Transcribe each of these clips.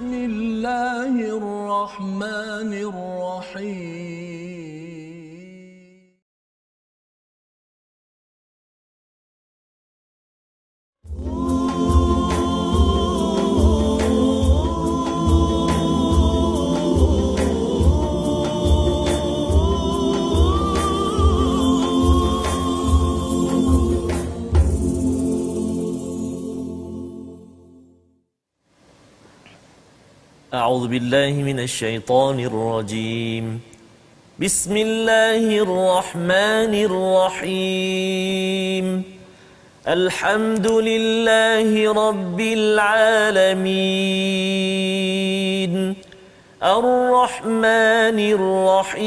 بسم الله الرحمن الرحيم. أعوذ بالله من الشيطان الرجيم. بسم الله الرحمن الرحيم. الحمد لله رب العالمين. الرحمن الرحيم.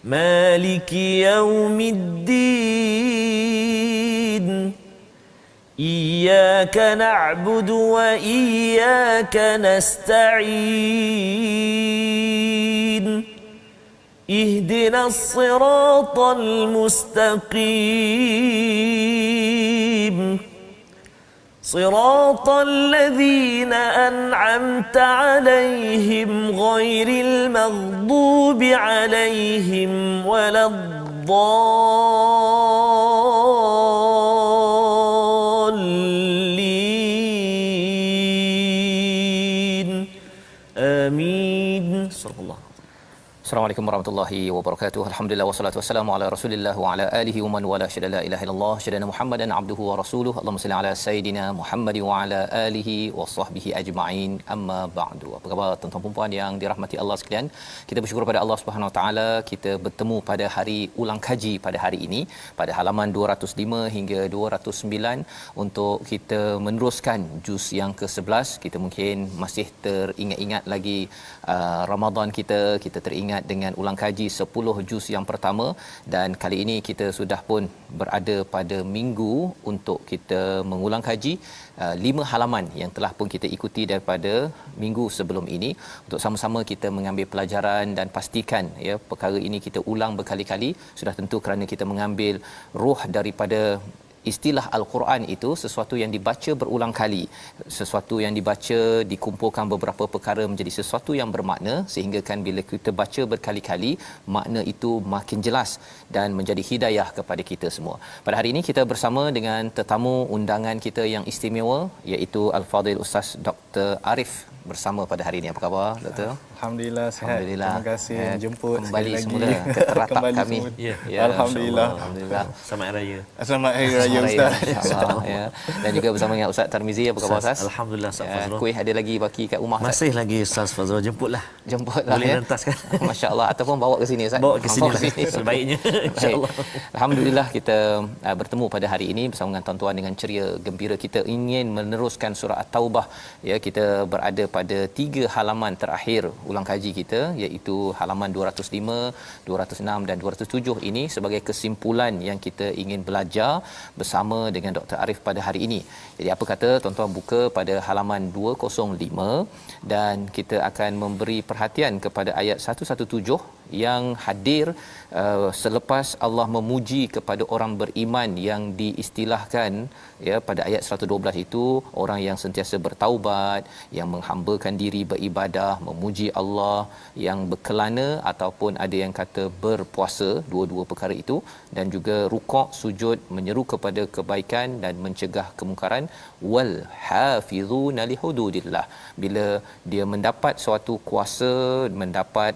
مالك يوم الدين. إياك نعبد وإياك نستعين. اهدنا الصراط المستقيم. صراط الذين أنعمت عليهم غير المغضوب عليهم ولا الضالين. آمين. صلى الله. Assalamualaikum warahmatullahi wabarakatuh. Alhamdulillah wassalatu wassalamu ala Rasulillah wa ala alihi wa man wala syada la ilaha illallah syada Muhammadan abduhu wa rasuluhu. Allahumma salli ala sayidina Muhammad wa ala alihi wa sahbihi ajma'in. Amma ba'du. Apa khabar tuan-tuan dan puan yang dirahmati Allah sekalian? Kita bersyukur pada Allah Subhanahu wa taala kita bertemu pada hari ulang kaji pada hari ini pada halaman 205 hingga 209 untuk kita meneruskan juz yang ke-11. Kita mungkin masih teringat-ingat lagi Ramadan kita teringat dengan ulang kaji 10 juz yang pertama, dan kali ini kita sudah pun berada pada minggu untuk kita mengulang kaji 5 halaman yang telah pun kita ikuti daripada minggu sebelum ini untuk sama-sama kita mengambil pelajaran dan pastikan ya perkara ini kita ulang berkali-kali sudah tentu kerana kita mengambil ruh daripada istilah Al-Quran itu sesuatu yang dibaca berulang kali, sesuatu yang dibaca dikumpulkan beberapa perkara menjadi sesuatu yang bermakna, sehingga kan bila kita baca berkali-kali makna itu makin jelas dan menjadi hidayah kepada kita semua. Pada hari ini kita bersama dengan tetamu undangan kita yang istimewa iaitu Al-Fadhil Ustaz Dr. Arif bersama pada hari ini. Apa khabar Doktor? Alhamdulillah sihat. Alhamdulillah. Terima kasih menjemput kembali sekali semula lagi ke teratak kami. Ya. Alhamdulillah. Alhamdulillah. Selamat Hari Raya. Selamat Hari Raya Ustaz. InsyaAllah ya. Dan juga bersama dengan Ustaz Tarmizi. Apa khabar Ustaz? Alhamdulillah Ustaz Fazrul. Kuih ada lagi baki kat rumah Ustaz? Masih lagi Ustaz Fazrul, jemputlah. Jemputlah Boleh ya. rentaskan. Masya-Allah, ataupun bawa ke sini Ustaz. Bawa ke sini sebaiknya insya-Allah. Alhamdulillah kita bertemu pada hari ini bersama dengan tuan-tuan dengan ceria gembira kita ingin meneruskan surah At-Taubah ya. Kita berada pada 3 halaman terakhir ulang kaji kita iaitu halaman 205, 206 dan 207 ini sebagai kesimpulan yang kita ingin belajar bersama dengan Dr. Arif pada hari ini. Jadi apa kata tuan-tuan buka pada halaman 205 dan kita akan memberi perhatian kepada ayat 117 yang hadir selepas Allah memuji kepada orang beriman yang diistilahkan ya pada ayat 112 itu orang yang sentiasa bertaubat, yang menghambakan diri beribadah, memuji Allah, yang berkelana ataupun ada yang kata berpuasa, dua-dua perkara itu, dan juga rukuk sujud menyeru kepada kebaikan dan mencegah kemungkaran, wal hafizuna li hududillah. Bila dia mendapat suatu kuasa, mendapat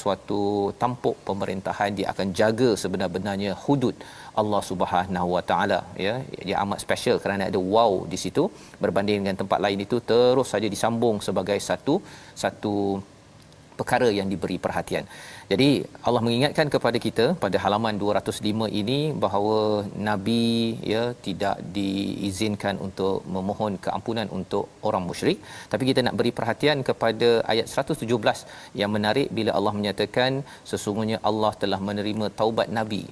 suatu tampuk pemerintahan, dia akan jaga sebenar-benarnya hudud Allah Subhanahu Wa Taala ya. Dia amat special kerana ada wow di situ berbanding dengan tempat lain itu terus saja disambung sebagai satu perkara yang diberi perhatian. Jadi Allah mengingatkan kepada kita pada halaman 205 ini bahawa nabi ya tidak diizinkan untuk memohon keampunan untuk orang musyrik, tapi kita nak beri perhatian kepada ayat 117 yang menarik bila Allah menyatakan sesungguhnya Allah telah menerima taubat nabi.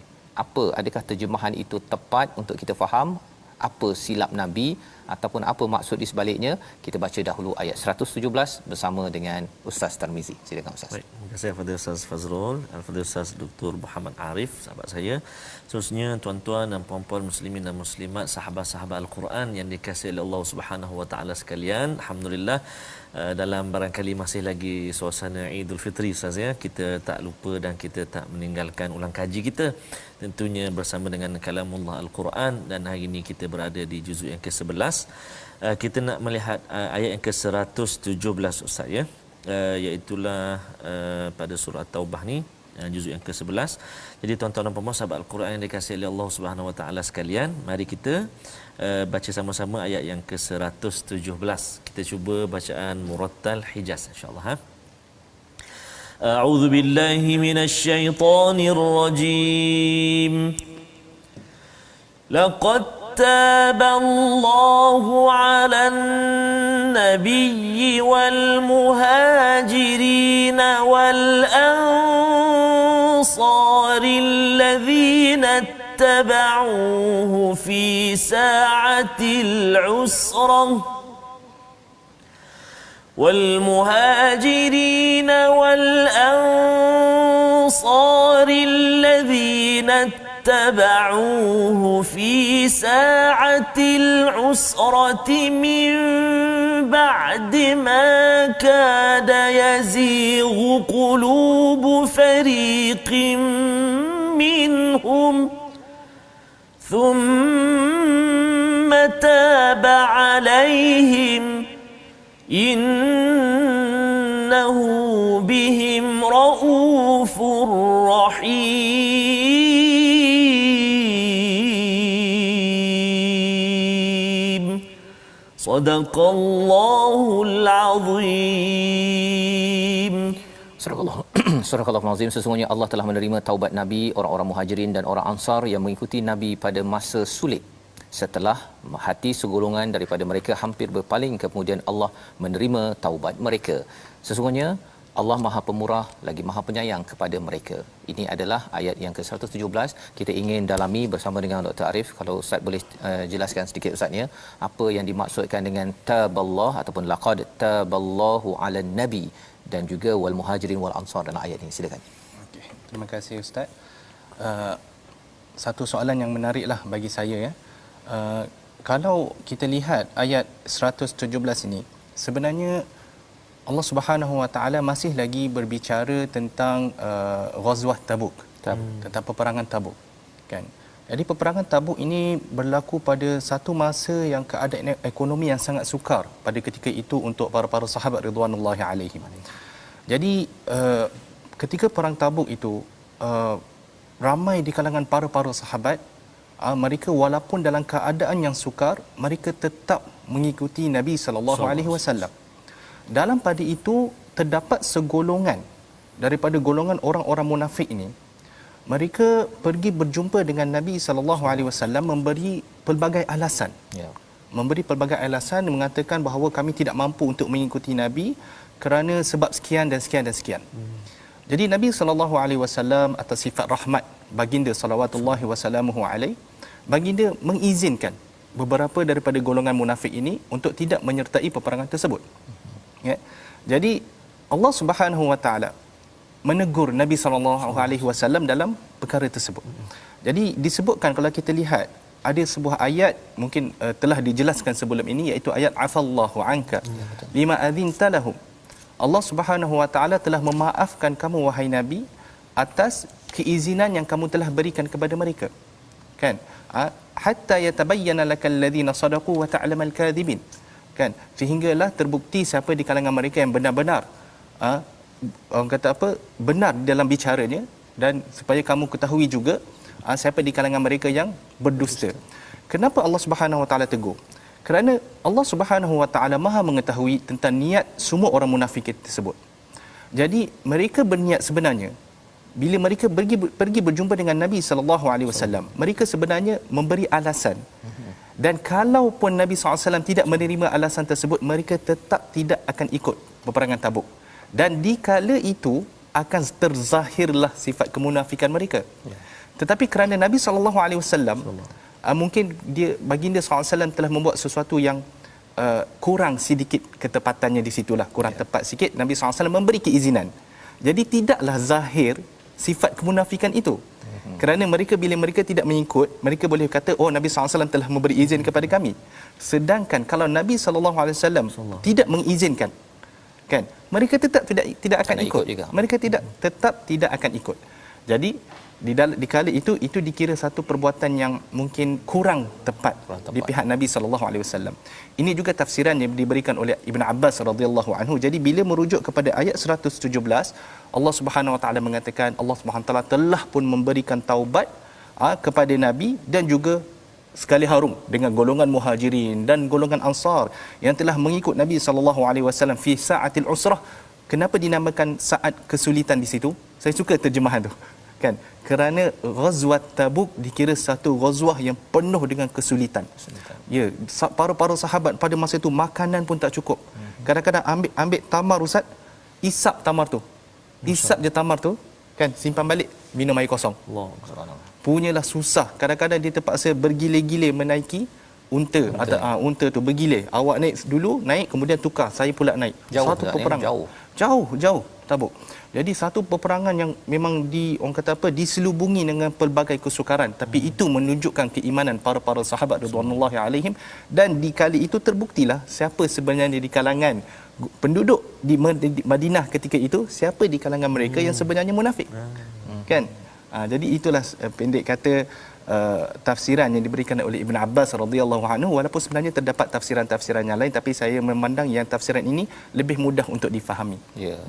Apa adakah terjemahan itu tepat untuk kita faham? Apa silap nabi? ataupun apa maksud di sebaliknya, kita baca dahulu ayat 117 bersama dengan Ustaz Tarmizi. Silakan Ustaz. Baik, terima kasih kepada Ustaz Fazrul, kepada Ustaz Dr. Muhammad Arif, sahabat saya. Seterusnya tuan-tuan dan puan-puan muslimin dan muslimat, sahabat-sahabat Al-Quran yang dikasihi oleh Allah Subhanahu wa taala sekalian, alhamdulillah dalam barangkali masih lagi suasana Idul Fitri Ustaz ya, kita tak lupa dan kita tak meninggalkan ulang kaji kita tentunya bersama dengan kalamullah Al-Quran, dan hari ini kita berada di juzuk yang ke-11. Kita nak melihat ayat yang ke-117 Ustaz ya, iaitulah pada surah Taubah ni, juzuk yang ke-11. Jadi tuan-tuan dan puan-puan sahabat Al-Quran yang dikasihi oleh Allah Subhanahu wa taala sekalian, mari kita baca sama-sama ayat yang ke-117. Kita cuba bacaan murattal Hijaz insya-Allah ha. A'udzu billahi minasy rajim. Laqad taballahu 'alan nabiyyi wal muhajirin wal ansari alladhina اتبعوه في ساعة العسرة والمهاجرين والأنصار الذين اتبعوه في ساعة العسرة من بعد ما كاد يزيغ قلوب فريق منهم ثم تاب عليهم إنه بهم رؤوف رحيم صدق الله العظيم. Surah Al-Azim. Sesungguhnya Allah telah menerima taubat Nabi, orang-orang Muhajirin dan orang Ansar yang mengikuti Nabi pada masa sulit. Setelah hati segolongan daripada mereka hampir berpaling, kemudian Allah menerima taubat mereka. Sesungguhnya Allah Maha Pemurah lagi Maha Penyayang kepada mereka. Ini adalah ayat yang ke-117. Kita ingin dalami bersama dengan Dr. Arif. Kalau Ustaz boleh jelaskan sedikit Ustaznya, apa yang dimaksudkan dengan taballah ataupun laqad taballahu 'alan nabi dan juga wal muhajirin wal ansar dalam ayat ini. Silakan. Okey, terima kasih Ustaz. Satu soalan yang menariklah bagi saya ya. Kalau kita lihat ayat 117 ini, sebenarnya Allah Subhanahu wa taala masih lagi berbicara tentang Ghazwah Tabuk, tentang peperangan Tabuk, kan? Jadi peperangan Tabuk ini berlaku pada satu masa yang keadaan ekonomi yang sangat sukar pada ketika itu untuk para sahabat ridwanullahi alaihim. Jadi ketika perang Tabuk itu ramai di kalangan para sahabat, mereka walaupun dalam keadaan yang sukar, mereka tetap mengikuti Nabi sallallahu alaihi wasallam. Dalam pada itu terdapat segolongan daripada golongan orang-orang munafik ini. Mereka pergi berjumpa dengan Nabi sallallahu alaihi wasallam, memberi pelbagai alasan. Ya. Memberi pelbagai alasan, mengatakan bahawa kami tidak mampu untuk mengikuti Nabi kerana sebab sekian dan sekian dan sekian. Jadi Nabi sallallahu alaihi wasallam atas sifat rahmat baginda salawatullahi wasallamuhu alaihi, baginda mengizinkan beberapa daripada golongan munafik ini untuk tidak menyertai peperangan tersebut. Ya. Jadi Allah Subhanahu wa taala menegur Nabi sallallahu alaihi wasallam dalam perkara tersebut. Jadi disebutkan, kalau kita lihat ada sebuah ayat mungkin telah dijelaskan sebelum ini, iaitu ayat afallahu anka lima adzinta lahum. Allah Subhanahu wa taala telah memaafkan kamu wahai Nabi atas keizinan yang kamu telah berikan kepada mereka. Kan? Hatta yatabayyana lakal ladzina sadaqu wa ta'lamal kadhibin. Kan? Sehinggalah terbukti siapa di kalangan mereka yang benar-benar orang kata apa, benar dalam bicaranya, dan supaya kamu ketahui juga siapa di kalangan mereka yang berdusta. Kenapa Allah Subhanahu wa taala tegur? Kerana Allah Subhanahu wa taala Maha mengetahui tentang niat semua orang munafik tersebut. Jadi mereka berniat sebenarnya bila mereka pergi berjumpa dengan Nabi sallallahu alaihi wasallam, mereka sebenarnya memberi alasan. Dan kalaupun Nabi SAW tidak menerima alasan tersebut, mereka tetap tidak akan ikut peperangan Tabuk. Dan di kala itu akan terzahirlah sifat kemunafikan mereka. Tetapi kerana Nabi SAW mungkin dia baginda SAW telah membuat sesuatu yang kurang sedikit ketepatannya di situlah, kurang tepat sikit. Nabi SAW memberi keizinan. Jadi tidaklah zahir sifat kemunafikan itu. Kerana mereka bila mereka tidak mengikut, mereka boleh kata oh Nabi SAW telah memberi izin kepada kami. Sedangkan kalau Nabi SAW tidak mengizinkan, kan, mereka tetap tidak akan ikut. Mereka tetap tidak akan ikut. Jadi di kala itu dikira satu perbuatan yang mungkin kurang tepat di pihak Nabi SAW. Ini juga tafsiran yang diberikan oleh Ibn Abbas radhiyallahu anhu. Jadi bila merujuk kepada ayat 117, Allah Subhanahu Wa Taala mengatakan Allah Subhanahu Wa Taala telah pun memberikan taubat kepada Nabi dan juga sekali harum dengan golongan Muhajirin dan golongan Ansar yang telah mengikut Nabi SAW fi sa'atil usrah. Kenapa dinamakan saat kesulitan di situ? Saya suka terjemahan tu. Kan? Kerana Ghazwat Tabuk dikira satu ghazwah yang penuh dengan kesulitan. Ya, para sahabat pada masa itu makanan pun tak cukup. Kadang-kadang ambil tamar, Ustaz, isap tamar tu. Isap je tamar tu, kan, simpan balik, minum air kosong. Allah Subhanahu. Punyalah susah. Kadang-kadang dia terpaksa bergile-gile menaiki unta. Unta tu bergile. Awak naik dulu, naik kemudian tukar, saya pula naik. Satu peperangan. Jauh Tabuk. Jadi satu peperangan yang memang orang kata apa, diselubungi dengan pelbagai kesukaran, tapi itu menunjukkan keimanan para sahabat radhiyallahu alaihim. Dan di kali itu terbuktilah siapa sebenarnya di kalangan penduduk di Madinah ketika itu, siapa di kalangan mereka yang sebenarnya munafik. Kan? Jadi itulah pendek kata tafsiran yang diberikan oleh Ibn Abbas radhiyallahu anhu, walaupun sebenarnya terdapat tafsiran-tafsiran yang lain, tapi saya memandang yang tafsiran ini lebih mudah untuk difahami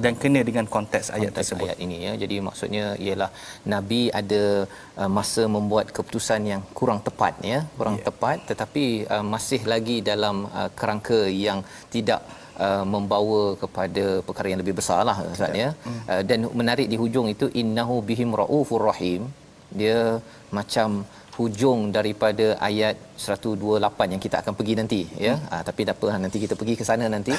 dan kena dengan konteks ayat tersebut. Ayat ini, ya. Jadi maksudnya ialah Nabi ada masa membuat keputusan yang kurang tepat, ya, tepat, tetapi masih lagi dalam kerangka yang tidak membawa kepada perkara yang lebih besar lah, Ustaz, ya. Dan menarik di hujung itu innahu bihim raufur rahim, dia macam hujung daripada ayat 128 yang kita akan pergi nanti, ya. Tapi tak apa, nanti kita pergi ke sana nanti.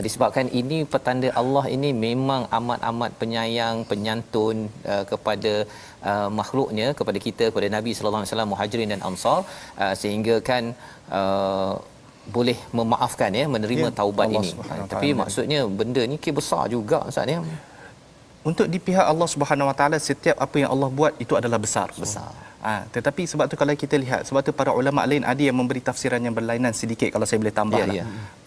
Disebabkan ini petanda Allah ini memang amat-amat penyayang, penyantun kepada makhluknya, kepada kita, kepada Nabi sallallahu alaihi wasallam, Muhajirin dan Ansar, sehingga kan boleh memaafkan, ya, menerima taubat ini. Tapi maksudnya benda ni besar juga, Ustaz, ya. Untuk di pihak Allah Subhanahu Wa Taala, setiap apa yang Allah buat itu adalah besar. Tetapi sebab tu kalau kita lihat, sebab tu para ulama lain ada yang memberi tafsiran yang berlainan sedikit, kalau saya boleh tambah.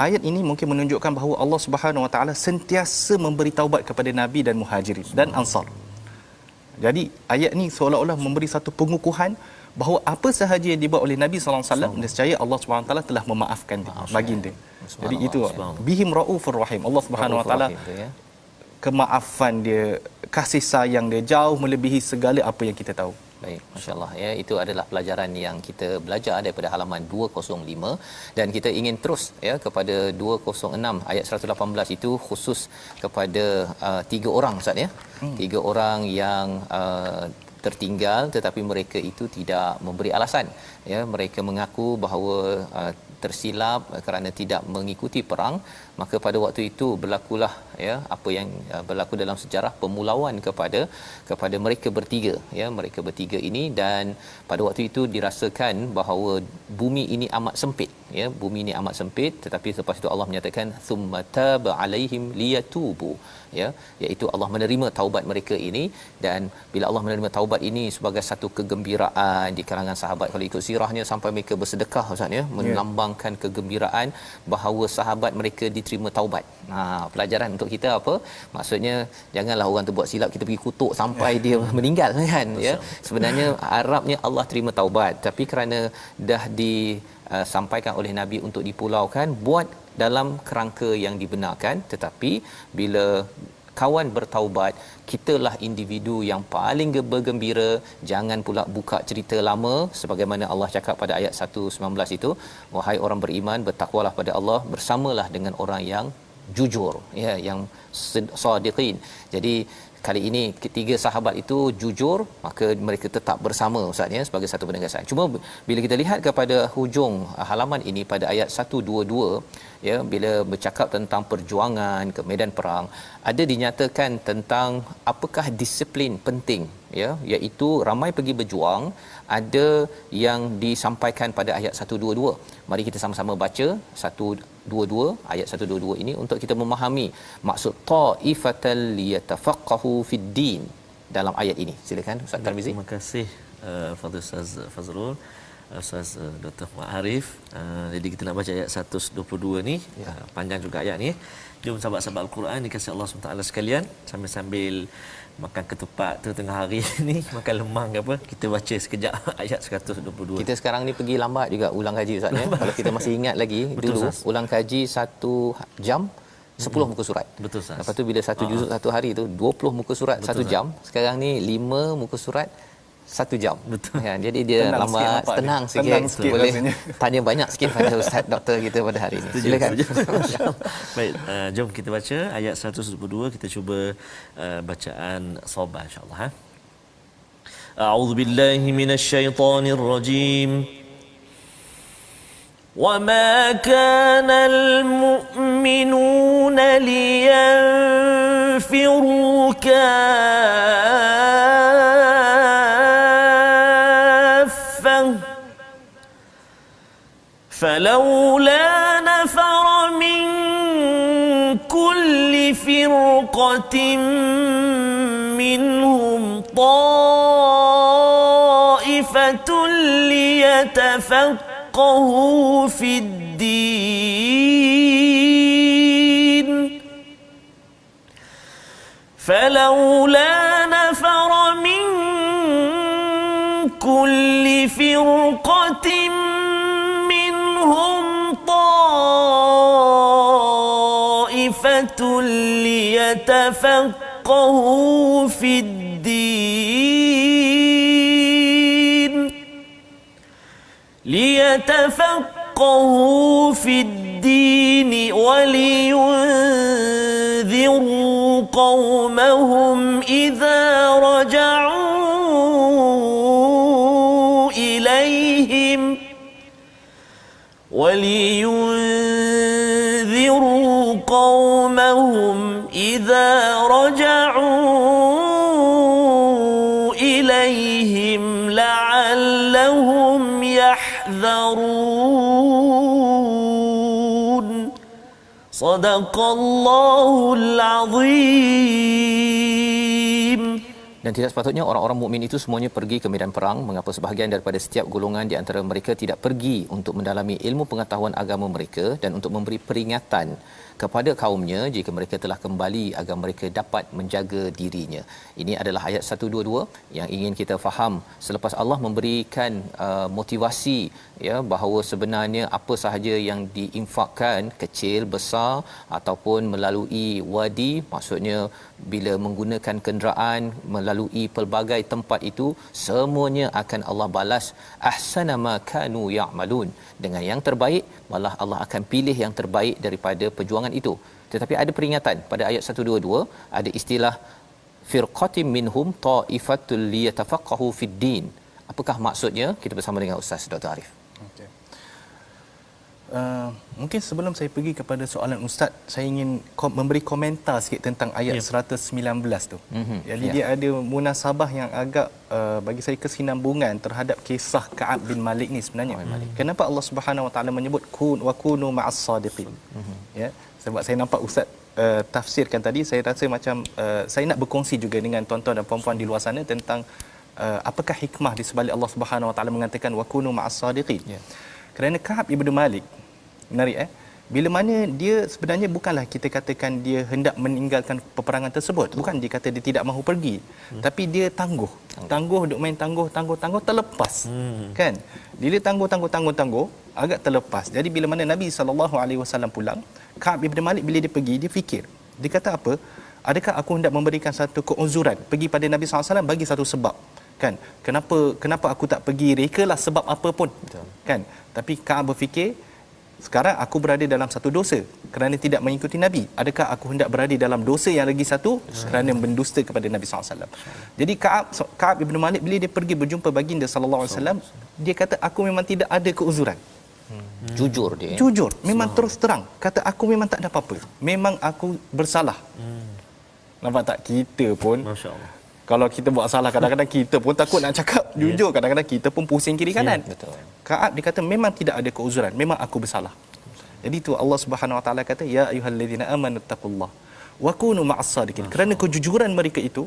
Ayat ini mungkin menunjukkan bahawa Allah Subhanahu Wa Taala sentiasa memberi taubat kepada Nabi dan Muhajirin dan Ansar. Jadi ayat ni seolah-olah memberi satu pengukuhan bahawa apa sahaja yang dibuat oleh Nabi sallallahu alaihi wasallam, nescaya Allah Subhanahu Wa Taala telah memaafkan baginda. Jadi itu bihim raufur rahim. Allah Subhanahu Wa Taala, kemaafan dia, kasih sayang dia jauh melebihi segala apa yang kita tahu. Baik, masya-Allah, ya. Itu adalah pelajaran yang kita belajar daripada halaman 205, dan kita ingin terus, ya, kepada 206 ayat 118 itu khusus kepada 3 orang, Ustaz, ya. 3 orang yang tertinggal, tetapi mereka itu tidak memberi alasan, ya. Mereka mengaku bahawa tersilap kerana tidak mengikuti perang. Maka pada waktu itu berlakulah, ya, apa yang berlaku dalam sejarah pemulauan kepada mereka bertiga, ya, mereka bertiga ini. Dan pada waktu itu dirasakan bahawa bumi ini amat sempit, ya, bumi ini amat sempit, tetapi selepas itu Allah menyatakan thumma taba alaihim liyatubu, ya, iaitu Allah menerima taubat mereka ini. Dan bila Allah menerima taubat ini sebagai satu kegembiraan di kalangan sahabat, kalau ikut sirahnya sampai mereka bersedekah, Ustaz, ya, melambangkan kegembiraan bahawa sahabat mereka diterima taubat. Pelajaran untuk kita apa? Maksudnya janganlah orang tu buat silap kita pergi kutuk sampai dia meninggal, kan, ya. Sebenarnya harapnya Allah terima taubat, tapi kerana dah disampaikan oleh Nabi untuk dipulaukan, buat dalam kerangka yang dibenarkan. Tetapi bila kawan bertaubat, kitalah individu yang paling bergembira. Jangan pula buka cerita lama, sebagaimana Allah cakap pada ayat 119 itu, wahai orang beriman, bertakwalah pada Allah bersamalah dengan orang yang jujur, ya, yang sadiqin. Jadi kali ini ketiga sahabat itu jujur, maka mereka tetap bersama, Ustaz, ya, sebagai satu penegasan. Cuma bila kita lihat kepada hujung halaman ini pada ayat 122, ya, bila bercakap tentang perjuangan ke medan perang, ada dinyatakan tentang apakah disiplin penting ya, iaitu ramai pergi berjuang, ada yang disampaikan pada ayat 122. Mari kita sama-sama baca 122 ayat 122 ini untuk kita memahami maksud ta'ifatal liyatafaqahu fid din dalam ayat ini. Silakan Ustaz Tarmizi. Terima kasih Fadil Ustaz Fazrul, Ustaz Dr. Arif. Jadi kita nak baca ayat 122 ni, panjang juga ayat ni. Jom sahabat-sahabat Al-Quran dikasihi Allah SWT sekalian, sambil makan ketupat tu tengah hari ni, makan lemang ke apa, kita baca sekejap ayat 122. Kita sekarang ni pergi lambat juga ulang kaji Ustaz ya. Kalau kita masih ingat lagi dulu Ustaz, ulang kaji 1 jam 10 muka surat. Betul Ustaz. Lepas tu bila satu juzuk satu hari tu 20 muka surat. Betul, 1 jam. Sekarang ni 5 muka surat 1 jam. Betul. Ya, jadi dia tenang lambat, sikit tenang sikit. Tenang sikit Boleh rasanya. tanya banyak sikit pada ustaz doktor kita pada hari ini. Silakan. Baik, jom kita baca ayat 122, kita cuba bacaan sabar insya-Allah ha. A'udzu billahi minasyaitonir rajim. وما كان المؤمنون لينفروا كافة فلولا نفر من كل فرقة منهم طائفة ليتفقهوا في الدين فلولا نفر من كل فرقة منهم طائفة ليتفقهوا في الدين ولينذروا قومهم إذا رجعوا إليهم لعلهم يحذرون صدق الله العظيم. Dan tidak sepatutnya orang-orang mukmin itu semuanya pergi ke medan perang. Mengapa sebahagian daripada setiap golongan di antara mereka tidak pergi untuk mendalami ilmu pengetahuan agama mereka dan untuk memberi peringatan kepada kaumnya jika mereka telah kembali agar mereka dapat menjaga dirinya. Ini adalah ayat 122 yang ingin kita faham selepas Allah memberikan motivasi ya bahawa sebenarnya apa sahaja yang diinfakkan, kecil, besar ataupun melalui wadi, maksudnya bila menggunakan kenderaan melalui pelbagai tempat itu, semuanya akan Allah balas ahsana ma kanu ya'malun, dengan yang terbaik, malah Allah akan pilih yang terbaik daripada perjuangan itu. Tetapi ada peringatan pada ayat 122, ada istilah firqatin minhum ta'ifatul liyatafaqahu fid din. Apakah maksudnya? Kita bersama dengan Ustaz Dr. Arif. Okay. Mungkin sebelum saya pergi kepada soalan Ustaz, saya ingin memberi komentar sikit tentang ayat 119 tu. Jadi dia ada munasabah yang agak bagi saya kesinambungan terhadap kisah Ka'ab bin Malik ni sebenarnya. Kenapa Allah Subhanahu Wa Taala menyebut kunu ma'as sadiqin? Ya, sebab saya nampak Ustaz tafsirkan tadi, saya rasa macam saya nak berkongsi juga dengan tuan-tuan dan puan-puan di luar sana tentang apakah hikmah di sebalik Allah Subhanahu Wa Taala mengatakan wa kunu ma'as sadiqin. Kerana Ka'ab bin Malik, menarik bila mana dia sebenarnya bukanlah kita katakan dia hendak meninggalkan peperangan tersebut. Bukan dia kata dia tidak mahu pergi. Tapi dia tangguh. Duk main tangguh terlepas. Kan? Bila tangguh agak terlepas. Jadi bila mana Nabi SAW pulang, Ka'ab bin Malik bila dia pergi, dia fikir. Dia kata apa? Adakah aku hendak memberikan satu keuzuran pergi pada Nabi SAW bagi satu sebab? Kan? Kenapa aku tak pergi? Rekalah sebab apa pun. Kan? Tapi Ka'ab berfikir, sekarang aku berada dalam satu dosa kerana tidak mengikuti Nabi. Adakah aku hendak berada dalam dosa yang lagi satu kerana mendusta kepada Nabi SAW? Jadi Ka'ab bin Malik bila dia pergi berjumpa baginda SAW, dia kata aku memang tidak ada keuzuran. Jujur dia. Jujur, memang terus terang. Kata aku memang tak ada apa-apa. Memang aku bersalah. Nampak tak? Kita pun Masya-Allah. Kalau kita buat salah, kadang-kadang kita pun takut nak cakap jujur, kadang-kadang kita pun pusing kiri kanan. Betul. Ka'ab dia kata memang tidak ada keuzuran, memang aku bersalah. Jadi tu Allah Subhanahu Wa Taala kata ya ayyuhallazina amanu taqullah wa kunu ma'as sadiqin. Kerana kejujuran mereka itu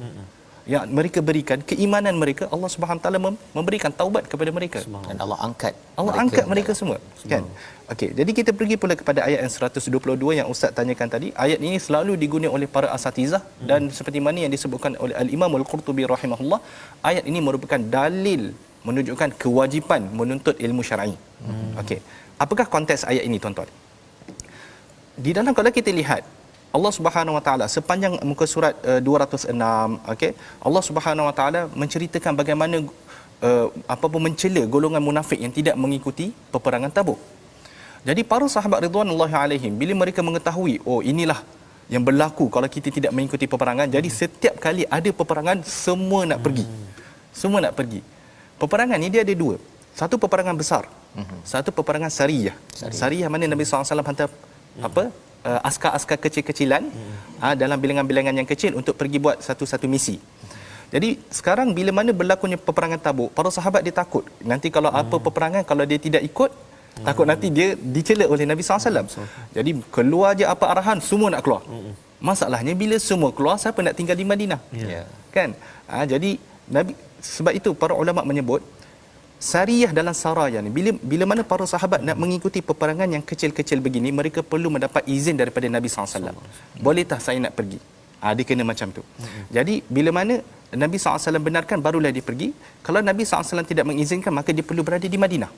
yang mereka berikan, keimanan mereka, Allah Subhanahu Wa Taala memberikan taubat kepada mereka. Dan Allah angkat mereka semua, kan? Okey, jadi kita pergi pula kepada ayat yang 122 yang ustaz tanyakan tadi. Ayat ini selalu digunakan oleh para asatizah dan seperti mana yang disebutkan oleh Al-Imam Al-Qurtubi rahimahullah, ayat ini merupakan dalil menunjukkan kewajipan menuntut ilmu syar'i. Okey, apakah konteks ayat ini tuan-tuan? Di dalam kalau kita lihat Allah Subhanahu Wa Taala sepanjang muka surat 206, okey, Allah Subhanahu Wa Taala menceritakan bagaimana mencela golongan munafik yang tidak mengikuti peperangan Tabuk. Jadi para sahabat ridwanullahi alaihim bila mereka mengetahui inilah yang berlaku kalau kita tidak mengikuti peperangan, jadi setiap kali ada peperangan semua nak pergi. Semua nak pergi. Peperangan ni dia ada dua. Satu peperangan besar. Satu peperangan sariyah. Sariyah mana Nabi SAW hantar askar-askar kecil-kecilan dalam bilangan-bilangan yang kecil untuk pergi buat satu-satu misi. Jadi sekarang bila mana berlakunya peperangan Tabuk, para sahabat dia takut nanti kalau apa peperangan, kalau dia tidak ikut, takut nanti dia dicela oleh Nabi SAW. Jadi keluar je apa arahan, semua nak keluar. Masalahnya bila semua keluar, siapa nak tinggal di Madinah? Kan? Jadi Nabi, sebab itu para ulama menyebut sariyah dalam saraya ni, bila mana para sahabat nak mengikuti peperangan yang kecil-kecil begini, mereka perlu mendapat izin daripada Nabi SAW. Boleh tak saya nak pergi? Dia kena macam tu. Jadi bila mana Nabi SAW benarkan, barulah dia pergi. Kalau Nabi SAW tidak mengizinkan, maka dia perlu berada di Madinah.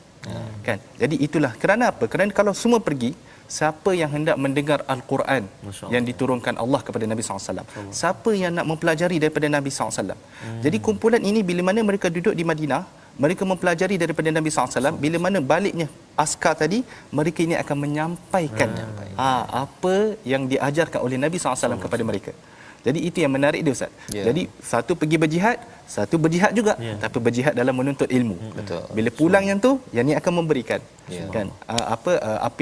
Kan? Jadi itulah. Kerana apa? Kerana kalau semua pergi, siapa yang hendak mendengar Al-Quran yang diturunkan Allah kepada Nabi SAW? Siapa yang nak mempelajari daripada Nabi SAW? Jadi kumpulan ini bila mana mereka duduk di Madinah, mereka mempelajari daripada Nabi SAW. Bila mana baliknya askar tadi, mereka ini akan menyampaikan apa yang diajarkan oleh Nabi SAW kepada mereka. Jadi itu yang menarik dia, Ustaz. Jadi satu pergi berjihad, satu berjihad juga, tapi berjihad dalam menuntut ilmu. Betul. Bila pulang yang tu, yang ni akan memberikan kan apa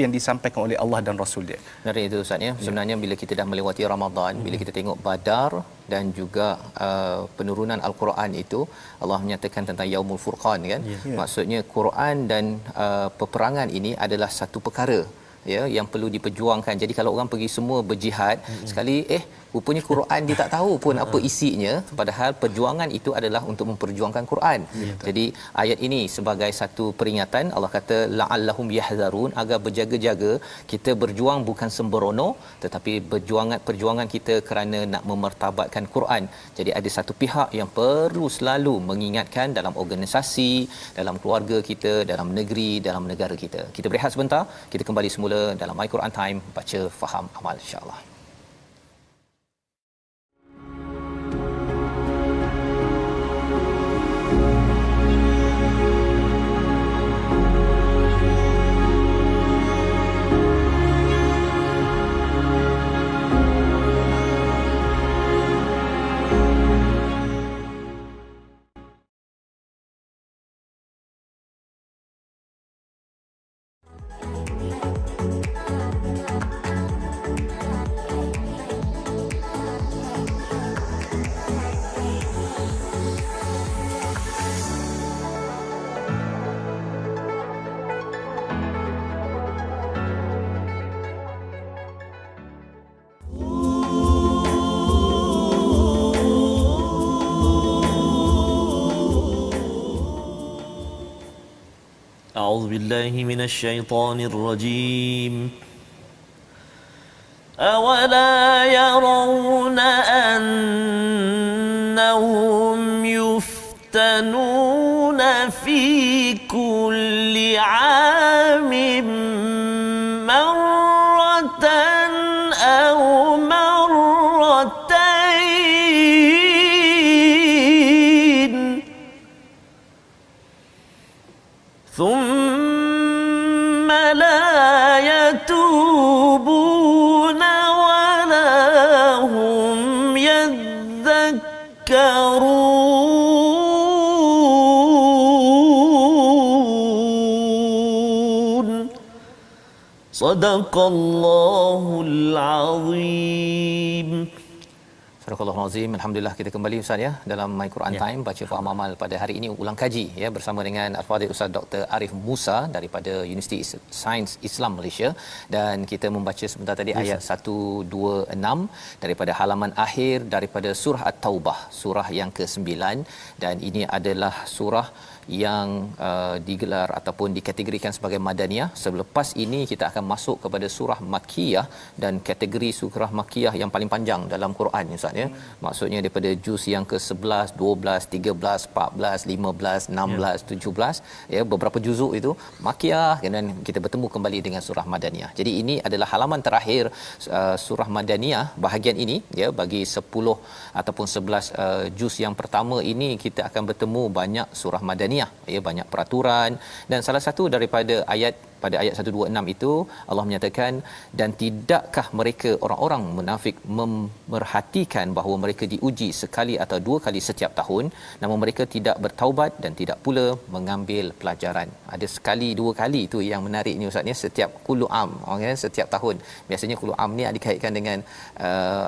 yang disampaikan oleh Allah dan Rasul dia. Menarik itu, Ustaz ya. Sebenarnya bila kita dah melewati Ramadan, bila kita tengok Badar dan juga penurunan Al-Quran itu, Allah menyatakan tentang Yaumul Furqan kan. Maksudnya Quran dan peperangan ini adalah satu perkara yang perlu diperjuangkan. Jadi kalau orang pergi semua berjihad sekali, rupanya Quran dia tak tahu pun apa isinya, padahal perjuangan itu adalah untuk memperjuangkan Quran. Jadi ayat ini sebagai satu peringatan, Allah kata la'allahum yahzarun, agar berjaga-jaga. Kita berjuang bukan sembrono, tetapi perjuangan kita kerana nak memertabatkan Quran. Jadi ada satu pihak yang perlu selalu mengingatkan dalam organisasi, dalam keluarga kita, dalam negeri, dalam negara kita. Kita berehat sebentar, kita kembali semula dalam My Quran Time, baca, faham, amal, insya-Allah. أعوذ بالله من الشيطان الرجيم. أولا يرون أنهم يفتنون في كل عام مرة أو مرتين ثم لا يتوبون ولا هم يذكرون. صدق الله العظيم. Astagfirullahalazim. Alhamdulillah kita kembali Ustaz ya dalam My Quran Time baca faham amal pada hari ini ulang kaji ya bersama dengan Al-Fadhil Ustaz Dr. Arif Musa daripada Universiti Sains Islam Malaysia, dan kita membaca sebentar tadi ayat 126 daripada halaman akhir daripada surah At-Taubah, surah yang ke-9, dan ini adalah surah yang digelar ataupun dikategorikan sebagai Madaniyah. Selepas ini kita akan masuk kepada surah Makkiyah, dan kategori surah Makkiyah yang paling panjang dalam Quran Ustaz ya. Maksudnya daripada juz yang ke-11, 12, 13, 14, 15, 16, 17 ya, beberapa juzuk itu Makkiyah, dan kita bertemu kembali dengan surah Madaniyah. Jadi ini adalah halaman terakhir surah Madaniyah bahagian ini ya. Bagi 10 ataupun 11 juz yang pertama ini kita akan bertemu banyak surah Madaniyah ya, banyak peraturan, dan salah satu daripada ayat pada ayat 126 itu Allah menyatakan, dan tidakkah mereka orang-orang munafik memerhatikan bahawa mereka diuji sekali atau dua kali setiap tahun, namun mereka tidak bertaubat dan tidak pula mengambil pelajaran. Ada sekali dua kali itu yang menarik ni Ustaz ni, setiap kullu am, okay? Setiap tahun. Biasanya kullu am ni dikaitkan dengan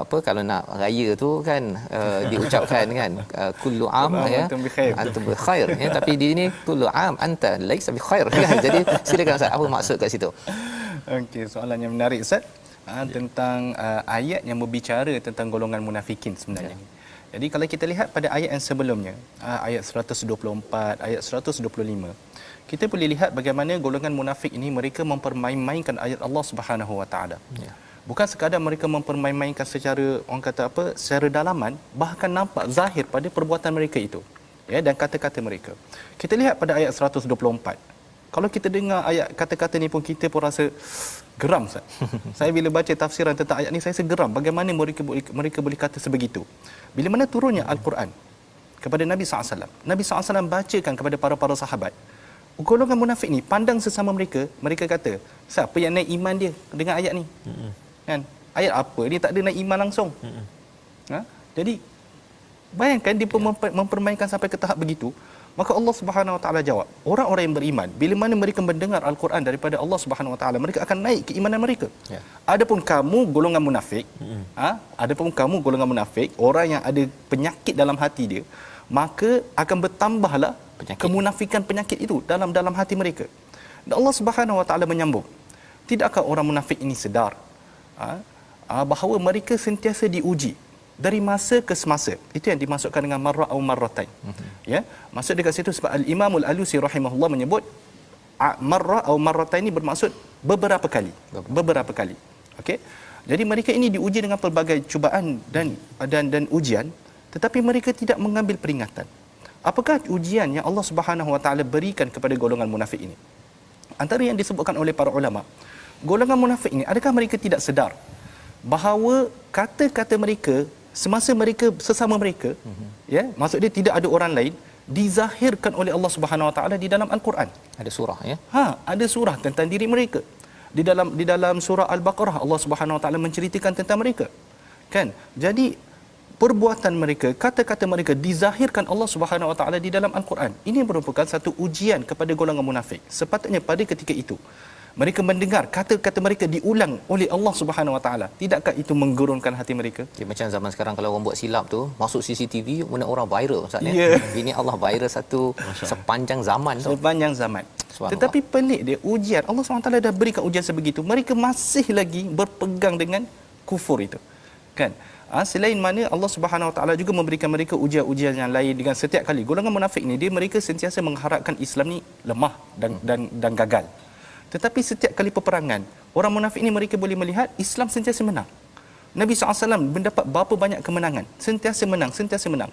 apa, kalau nak raya tu kan diucapkan kan kullu am ya, antum bi khair ya, tapi di sini kullu am anta laisa bi khair kan. Jadi silakan Ustaz, apa maksud kat situ? Okey, soalan yang menarik Ustaz. Tentang ayat yang berbicara tentang golongan munafikin sebenarnya. Jadi kalau kita lihat pada ayat yang sebelumnya, ayat 124, ayat 125, kita boleh lihat bagaimana golongan munafik ini mereka mempermain-mainkan ayat Allah Subhanahu Wa Taala. Bukan sekadar mereka mempermain-mainkan secara orang kata apa, secara dalaman, bahkan nampak zahir pada perbuatan mereka itu. Ya, dan kata-kata mereka. Kita lihat pada ayat 124. Kalau kita dengar ayat kata-kata ni pun kita pun rasa geram Ustaz. Saya bila baca tafsiran tentang ayat ni saya segeram bagaimana mereka boleh kata sebegitu. Bila mana turunnya Al-Quran kepada Nabi SAW, Nabi SAW bacakan kepada para sahabat. Golongan munafik ni pandang sesama mereka, mereka kata, siapa yang naik iman dia dengan ayat ni? Kan? Ayat apa? Dia tak ada naik iman langsung. Jadi bayangkan dia mempermainkan sampai ke tahap begitu. Maka Allah Subhanahu Wa Taala jawab, orang-orang yang beriman bila mana mereka mendengar Al-Quran daripada Allah Subhanahu Wa Taala, mereka akan naik keimanan mereka. Adapun kamu golongan munafik, adapun kamu golongan munafik, orang yang ada penyakit dalam hati dia, maka akan bertambahlah kemunafikan penyakit itu dalam hati mereka. Dan Allah Subhanahu Wa Taala menyambung, tidakkah orang munafik ini sedar bahawa mereka sentiasa diuji dari masa ke semasa. Itu yang dimasukkan dengan marra atau marratain. Ya, maksud dekat situ sebab Al-Imam Al-Alusi rahimahullah menyebut marra atau marratain ini bermaksud beberapa kali. Beberapa kali. Okey. Jadi mereka ini diuji dengan pelbagai cubaan dan ujian, tetapi mereka tidak mengambil peringatan. Apakah ujian yang Allah Subhanahu Wa Taala berikan kepada golongan munafik ini? Antara yang disebutkan oleh para ulama, golongan munafik ini, adakah mereka tidak sedar bahawa kata-kata mereka semasa mereka sesama mereka, ya, maksud dia tidak ada orang lain, dizahirkan oleh Allah Subhanahu Wa Taala di dalam Al-Quran. Ada surah ya. Ada surah tentang diri mereka. Di dalam surah Al-Baqarah Allah Subhanahu Wa Taala menceritakan tentang mereka. Kan? Jadi perbuatan mereka, kata-kata mereka dizahirkan Allah Subhanahu Wa Taala di dalam Al-Quran. Ini merupakan satu ujian kepada golongan munafik. Sepatutnya pada ketika itu mereka mendengar kata-kata mereka diulang oleh Allah Subhanahu Wa Taala, tidakkah itu menggurunkan hati mereka? Okay, macam zaman sekarang kalau orang buat silap tu masuk CCTV, mana orang viral Ustaz ya. Ini Allah viral satu sepanjang zaman tu. Sepanjang zaman. Tetapi pelik dia, ujian Allah SWT dah berikan ujian sebegitu, mereka masih lagi berpegang dengan kufur itu. Kan? Selain mana Allah Subhanahu Wa Taala juga memberikan mereka ujian-ujian yang lain dengan setiap kali. Golongan munafik ni mereka sentiasa mengharapkan Islam ni lemah dan gagal. Tetapi setiap kali peperangan, orang munafik ini mereka boleh melihat Islam sentiasa menang. Nabi SAW mendapat berapa banyak kemenangan, sentiasa menang.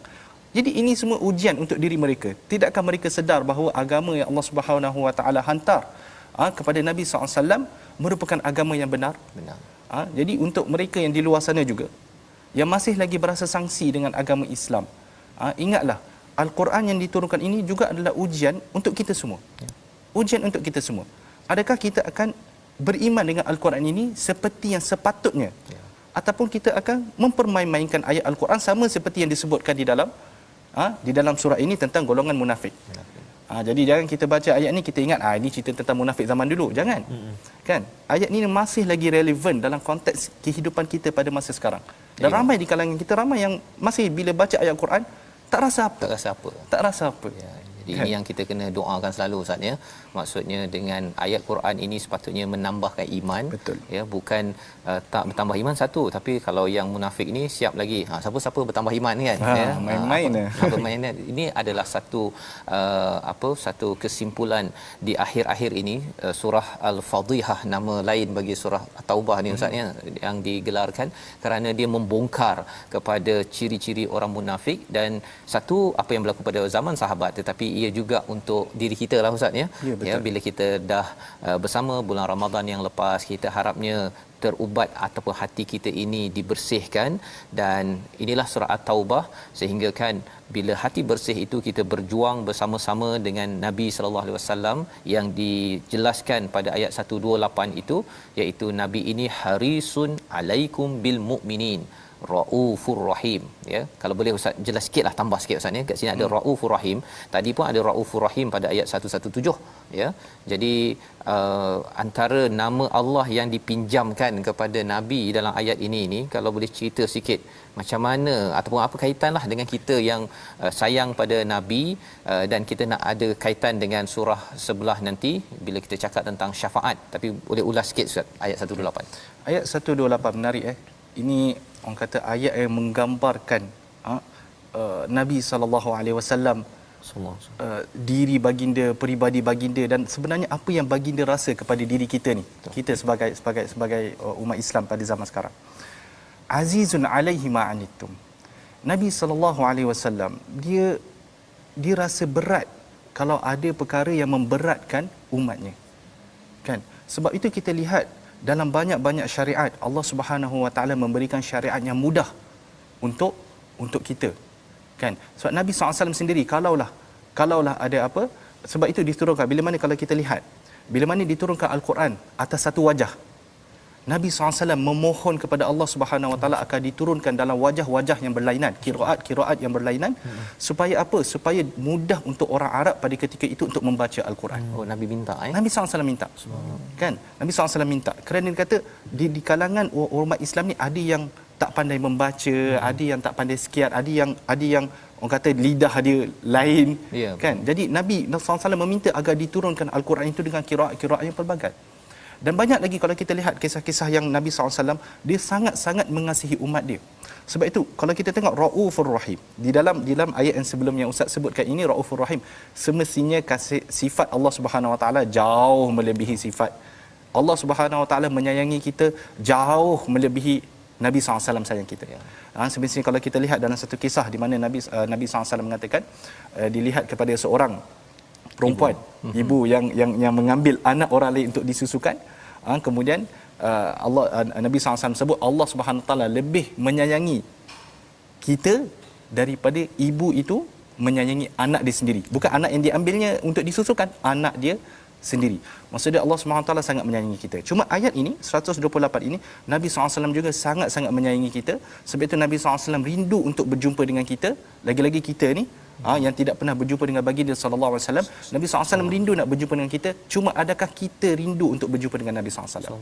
Jadi ini semua ujian untuk diri mereka. Tidakkah mereka sedar bahawa agama yang Allah Subhanahu Wa Taala hantar kepada Nabi SAW merupakan agama yang benar? Jadi untuk mereka yang di luar sana juga, yang masih lagi berasa sangsi dengan agama Islam, ingatlah Al-Quran yang diturunkan ini juga adalah ujian untuk kita semua. Ujian untuk kita semua. Adakah kita akan beriman dengan Al-Quran ini seperti yang sepatutnya, ataupun kita akan mempermain-mainkan ayat Al-Quran sama seperti yang disebutkan di dalam surah ini tentang golongan munafik. Jadi jangan kita baca ayat ni kita ingat ini cerita tentang munafik zaman dulu. Jangan. Kan? Ayat ni masih lagi relevan dalam konteks kehidupan kita pada masa sekarang. Dan ramai di kalangan kita, ramai yang masih bila baca ayat Quran tak rasa apa. Tak rasa apa. Ya, jadi ini yang kita kena doakan selalu Ustaz ya. Maksudnya dengan ayat Quran ini sepatutnya menambahkan iman. Betul. Ya, bukan tak bertambah iman satu, tapi kalau yang munafik ni siap lagi. Siapa-siapa bertambah iman kan ya. Main-main Bermain ini adalah satu satu kesimpulan di akhir-akhir ini. Surah Al-Fadhihah, nama lain bagi surah Taubah ni Ustaz ya, yang digelarkan kerana dia membongkar kepada ciri-ciri orang munafik. Dan satu, apa yang berlaku pada zaman sahabat, tetapi ia juga untuk diri kita lah Ustaz ya. Ya, bila kita dah bersama bulan Ramadan yang lepas, kita harapnya terubat ataupun hati kita ini dibersihkan. Dan inilah surah At-Taubah, sehingga kan bila hati bersih itu kita berjuang bersama-sama dengan Nabi sallallahu alaihi wasallam yang dijelaskan pada ayat 128 itu, iaitu Nabi ini harisun alaikum bil mukminin Raufur Rahim. Ya, kalau boleh Ustaz jelas sikitlah, tambah sikit Ustaz ya. Kat sini ada Raufur Rahim, tadi pun ada Raufur Rahim pada ayat 117 ya. Jadi antara nama Allah yang dipinjamkan kepada Nabi dalam ayat ini kalau boleh cerita sikit macam mana ataupun apa kaitanlah dengan kita yang sayang pada Nabi, dan kita nak ada kaitan dengan surah sebelah nanti bila kita cakap tentang syafaat. Tapi boleh ulas sikit Ustaz ayat 128. Ayat 128 menarik Ini orang kata ayat yang menggambarkan Nabi SAW, diri baginda, peribadi baginda, dan sebenarnya apa yang baginda rasa kepada diri kita ni. Kita sebagai umat Islam pada zaman sekarang. Azizun alaihi ma'anittum. Nabi SAW dia rasa berat kalau ada perkara yang memberatkan umatnya. Kan? Sebab itu kita lihat dalam banyak-banyak syariat, Allah Subhanahu Wa Taala memberikan syariat yang mudah untuk kita. Kan? Sebab Nabi SAW sendiri kalaulah ada apa, sebab itu diturunkan bila mana kalau kita lihat bila mana diturunkan Al-Quran atas satu wajah, Nabi SAW memohon kepada Allah Subhanahu Wa Taala akan diturunkan dalam wajah-wajah yang berlainan, kiraat yang berlainan, supaya apa? Supaya mudah untuk orang Arab pada ketika itu untuk membaca Al-Quran. Nabi minta Nabi SAW minta. Kan? Nabi SAW minta. Kerana dia kata di kalangan umat Islam ni ada yang tak pandai membaca, ada yang tak pandai sekian, ada yang orang kata lidah dia lain, kan? Jadi Nabi SAW meminta agar diturunkan Al-Quran itu dengan kiraat yang pelbagai. Dan banyak lagi kalau kita lihat kisah-kisah yang Nabi SAW, dia sangat-sangat mengasihi umat dia. Sebab itu kalau kita tengok Raufur Rahim, di dalam ayat yang sebelum yang Ustaz sebutkan ini, Raufur Rahim, semestinya kasih sifat Allah Subhanahu Wa Taala jauh melebihi sifat Allah Subhanahu Wa Taala menyayangi kita jauh melebihi Nabi SAW sayang kita. Semestinya kalau kita lihat dalam satu kisah di mana Nabi SAW mengatakan, dilihat kepada seorang perempuan, ibu yang mengambil anak orang lain untuk disusukan. Kemudian Nabi SAW sebut Allah Subhanahu Taala lebih menyayangi kita daripada ibu itu menyayangi anak dia sendiri. Bukan anak yang diambilnya untuk disusukan, anak dia sendiri. Maksudnya Allah SWT sangat menyayangi kita. Cuma ayat ini 128 ini Nabi SAW juga sangat-sangat menyayangi kita. Sebab itu Nabi SAW rindu untuk berjumpa dengan kita. Lagi-lagi kita ni yang tidak pernah berjumpa dengan baginda sallallahu alaihi wasallam, Nabi SAW rindu nak berjumpa dengan kita. Cuma adakah kita rindu untuk berjumpa dengan Nabi SAW?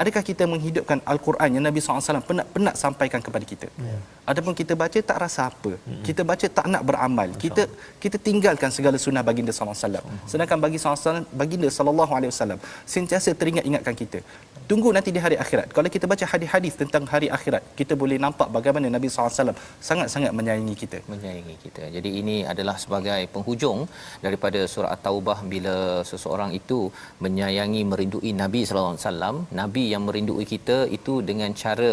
Adakah kita menghidupkan Al-Quran yang Nabi SAW penat sampaikan kepada kita? Adapun kita baca tak rasa apa. Kita baca tak nak beramal. Kita tinggalkan segala sunnah baginda sallallahu alaihi wasallam. Sedangkan baginda sallallahu alaihi wasallam sentiasa teringat-ingatkan kita. Tunggu nanti di hari akhirat. Kalau kita baca hadis-hadis tentang hari akhirat, kita boleh nampak bagaimana Nabi SAW sangat-sangat menyayangi kita. Jadi ini adalah sebagai penghujung daripada surah At-Taubah, bila seseorang itu menyayangi, merindui Nabi sallallahu alaihi wasallam. Nabi yang merindui kita itu dengan cara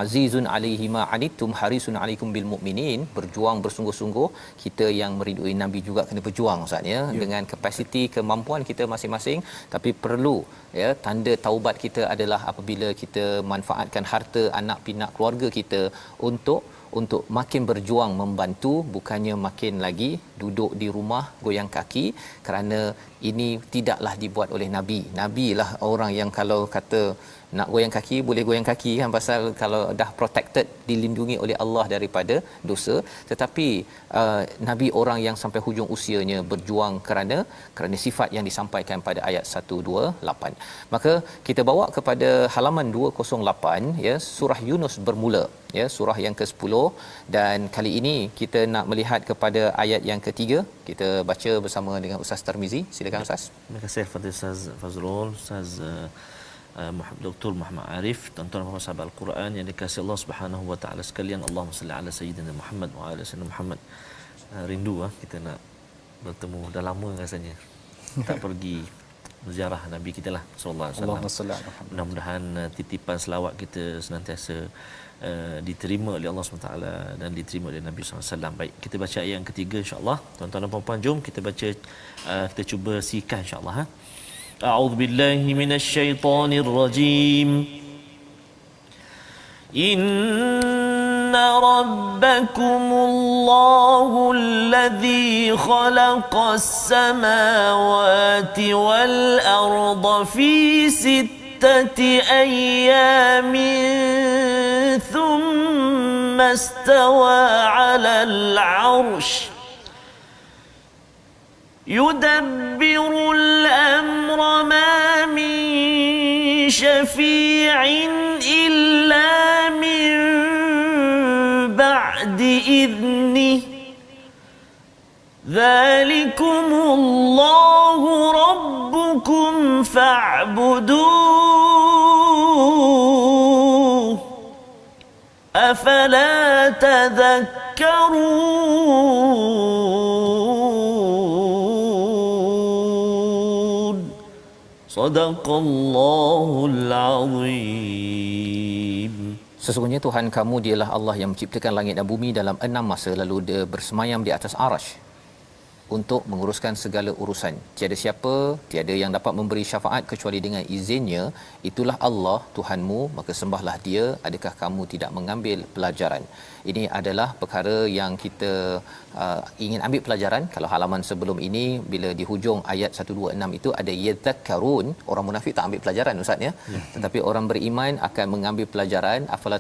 azizun alaihi ma anittum harisun alaikum bil mukminin, berjuang bersungguh-sungguh. Kita yang merindui Nabi juga kena berjuang Ustaz ya, dengan kapasiti kemampuan kita masing-masing. Tapi perlu tanda taubat kita adalah apabila kita manfaatkan harta anak pinak keluarga kita untuk makin berjuang membantu, bukannya makin lagi duduk di rumah goyang kaki, kerana ini tidaklah dibuat oleh Nabi. Nabi lah orang yang kalau kata nak goyang kaki boleh goyang kaki kan, pasal kalau dah protected, dilindungi oleh Allah daripada dosa. Tetapi nabi orang yang sampai hujung usianya berjuang kerana sifat yang disampaikan pada ayat 128. Maka kita bawa kepada halaman 208 ya, surah Yunus bermula ya, surah yang ke-10, dan kali ini kita nak melihat kepada ayat yang ketiga. Kita baca bersama dengan Ustaz Tarmizi. Silakan Ustaz. Terima kasih kepada Ustaz Fazrul, Ustaz Dr. Muhammad Arif, tuan-tuan dan puan sahabat Al-Quran yang dikasihi Allah Subhanahu wa taala sekalian. Allahumma salli ala sayyidina Muhammad wa ala sayyidina Muhammad. Rindu kita nak bertemu, dah lama rasanya tak pergi ziarah Nabi kita lah sallallahu alaihi wasallam. Allahumma salli ala Muhammad. Mudah-mudahan titipan selawat kita senantiasa diterima oleh Allah SWT dan diterima oleh Nabi SAW. Baik, kita baca ayat yang ketiga insya-Allah. Tuan-tuan dan puan-puan, jom kita baca, kita cuba sikan insya-Allah. A'udzu billahi minasy syaithanir rajim. Inna rabbakumullahu alladhi khalaqas samawati wal arda fi أيام ثم استوى على العرش يدبر الأمر ما من شفيع إلا من بعد إذنه ذلكم الله ربكم فاعبدوه أفلا تذكرون صدق الله العظيم. Sesungguhnya Tuhan kamu dialah Allah yang menciptakan langit dan bumi dalam 6 masa, lalu dia bersemayam di atas arasy untuk menguruskan segala urusan. Tiada siapa, tiada yang dapat memberi syafaat kecuali dengan izinnya. Itulah Allah Tuhanmu, maka sembahlah dia. Adakah kamu tidak mengambil pelajaran? Ini adalah perkara yang kita ingin ambil pelajaran. Kalau halaman sebelum ini, bila di hujung ayat 126 itu ada yadzakkarun, orang munafik tak ambil pelajaran Ustaz ya. Tetapi orang beriman akan mengambil pelajaran. Afala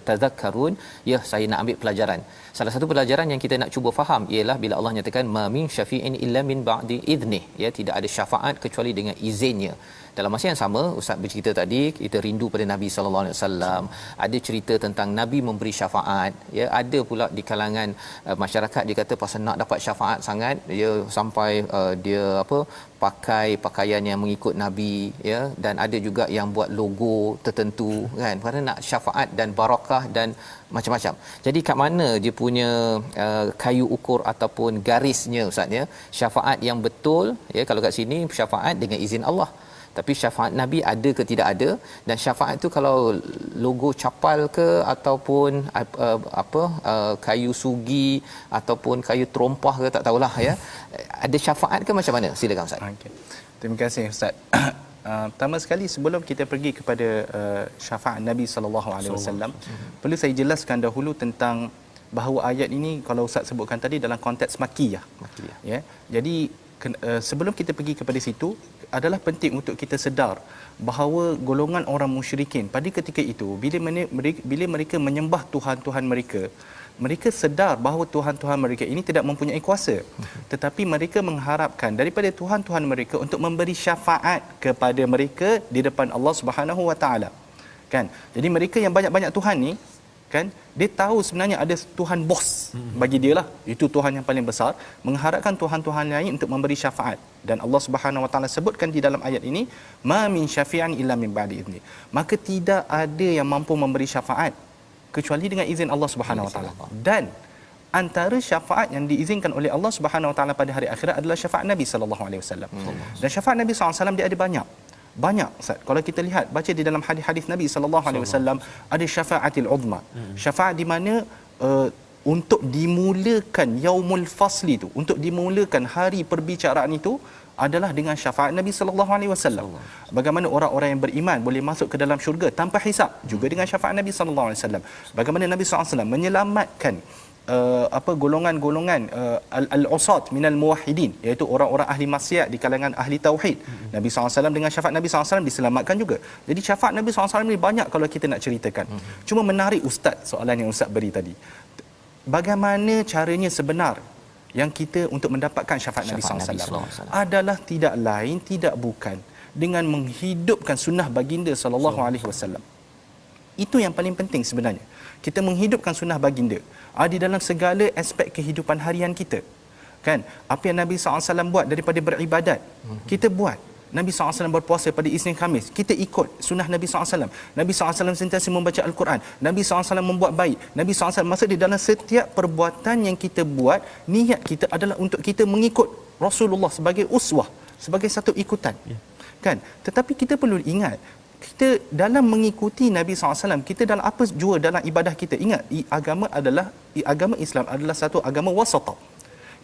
tadzakkarun, ya saya nak ambil pelajaran. Salah satu pelajaran yang kita nak cuba faham ialah bila Allah nyatakan ma min syafi'in illa min ba'di idnih, ya, tidak ada syafaat kecuali dengan izinnya. Dalam masa yang sama, Ustaz bercerita tadi, kita rindu pada Nabi sallallahu alaihi wasallam. Ada cerita tentang Nabi memberi syafaat, ya. Ada pula di kalangan masyarakat dia kata pasal nak dapat syafaat sangat, dia sampai dia pakai pakaian yang mengikut Nabi, ya, dan ada juga yang buat logo tertentu kan, kerana nak syafaat dan barakah dan macam-macam. Jadi kat mana dia punya kayu ukur ataupun garisnya Ustaz ya? Syafaat yang betul, ya, kalau kat sini syafaat dengan izin Allah. Tapi syafaat Nabi ada ke tidak ada, dan syafaat tu kalau logo capal ke ataupun kayu sugi ataupun kayu terompah ke tak tahulah ya. Ada syafaat ke macam mana? Silakan Ustaz. Okey. Terima kasih Ustaz. Pertama sekali sebelum kita pergi kepada syafaat Nabi sallallahu alaihi wasallam, perlu saya jelaskan dahulu tentang bahawa ayat ini kalau Ustaz sebutkan tadi dalam konteks makiyah. Ya. Jadi sebelum kita pergi kepada situ, adalah penting untuk kita sedar bahawa golongan orang musyrikin pada ketika itu bila mereka menyembah tuhan-tuhan mereka, mereka sedar bahawa tuhan-tuhan mereka ini tidak mempunyai kuasa, tetapi mereka mengharapkan daripada tuhan-tuhan mereka untuk memberi syafaat kepada mereka di depan Allah Subhanahu Wa Taala. Kan? Jadi mereka yang banyak-banyak tuhan ni, kan, dia tahu sebenarnya ada Tuhan bos bagi dia lah, itu Tuhan yang paling besar, mengharapkan tuhan-tuhan lain untuk memberi syafaat. Dan Allah Subhanahu Wa Taala sebutkan di dalam ayat ini, ma min syafi'an illa min ba'di idzni, maka tidak ada yang mampu memberi syafaat kecuali dengan izin Allah Subhanahu Wa Taala. Dan antara syafaat yang diizinkan oleh Allah Subhanahu Wa Taala pada hari akhirat adalah syafaat Nabi sallallahu alaihi wasallam. Dan syafaat Nabi sallallahu alaihi wasallam dia ada banyak Ustaz. Kalau kita lihat baca di dalam hadis-hadis Nabi sallallahu alaihi wasallam, ada syafaatil uzma. Syafaat di mana untuk dimulakan yaumul fasli itu, untuk dimulakan hari perbicaraan itu adalah dengan syafaat Nabi sallallahu alaihi wasallam. Bagaimana orang-orang yang beriman boleh masuk ke dalam syurga tanpa hisab, juga dengan syafaat Nabi sallallahu alaihi wasallam. Bagaimana Nabi sallallahu alaihi wasallam menyelamatkan golongan-golongan al-usat minal muwahhidin, iaitu orang-orang ahli maksiat di kalangan ahli tauhid. Nabi SAW dengan syafaat Nabi SAW diselamatkan juga. Jadi syafaat Nabi SAW ni banyak kalau kita nak ceritakan. Cuma menarik ustaz soalan yang ustaz beri tadi. Bagaimana caranya sebenar yang kita untuk mendapatkan syafaat Nabi SAW adalah tidak lain tidak bukan dengan menghidupkan sunnah baginda sallallahu alaihi wasallam. Itu yang paling penting sebenarnya. Kita menghidupkan sunnah baginda di dalam segala aspek kehidupan harian kita. Kan? Apa yang Nabi SAW buat daripada beribadat, kita buat. Nabi SAW berpuasa pada Isnin Khamis, kita ikut sunnah Nabi SAW. Nabi SAW sentiasa membaca Al-Quran. Nabi SAW membuat baik. Nabi SAW, maksud di dalam setiap perbuatan yang kita buat, niat kita adalah untuk kita mengikut Rasulullah sebagai uswah, sebagai satu ikutan. Kan? Tetapi kita perlu ingat, kita dalam mengikuti Nabi SAW, kita dalam apa jua dalam ibadah kita. Ingat, agama Islam adalah satu agama wasata,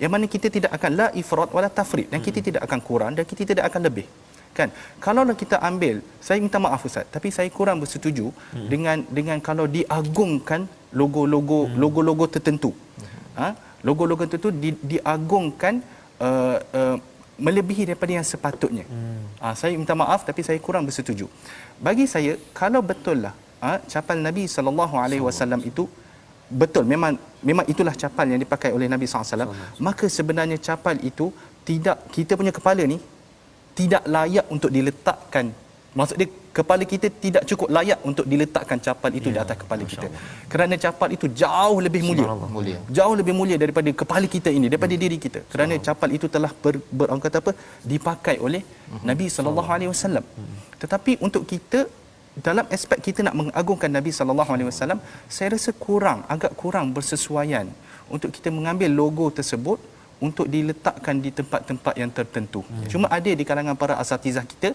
yang mana kita tidak akan la ifrat wala tafrid, dan kita tidak akan kurang dan kita tidak akan lebih. Kan? Kalaulah kita ambil, saya minta maaf Ustaz, tapi saya kurang bersetuju dengan kalau diagungkan logo-logo tertentu. Logo-logo tertentu diagungkan melebihi daripada yang sepatutnya. Saya minta maaf tapi saya kurang bersetuju. Bagi saya, kalau betul lah capal Nabi sallallahu alaihi wasallam itu betul, memang itulah capal yang dipakai oleh Nabi SAW, maka sebenarnya capal itu tidak, kita punya kepala ni tidak layak untuk diletakkan. Maksud dia, kepala kita tidak cukup layak untuk diletakkan capal itu di atas kepala kita. Kerana capal itu jauh lebih mulia. Jauh lebih mulia daripada kepala kita ini, daripada diri kita. Kerana capal itu telah orang kata apa, dipakai oleh Nabi SAW. Tetapi untuk kita, dalam aspek kita nak mengagungkan Nabi SAW, saya rasa agak kurang bersesuaian untuk kita mengambil logo tersebut untuk diletakkan di tempat-tempat yang tertentu. Cuma ada di kalangan para asatizah kita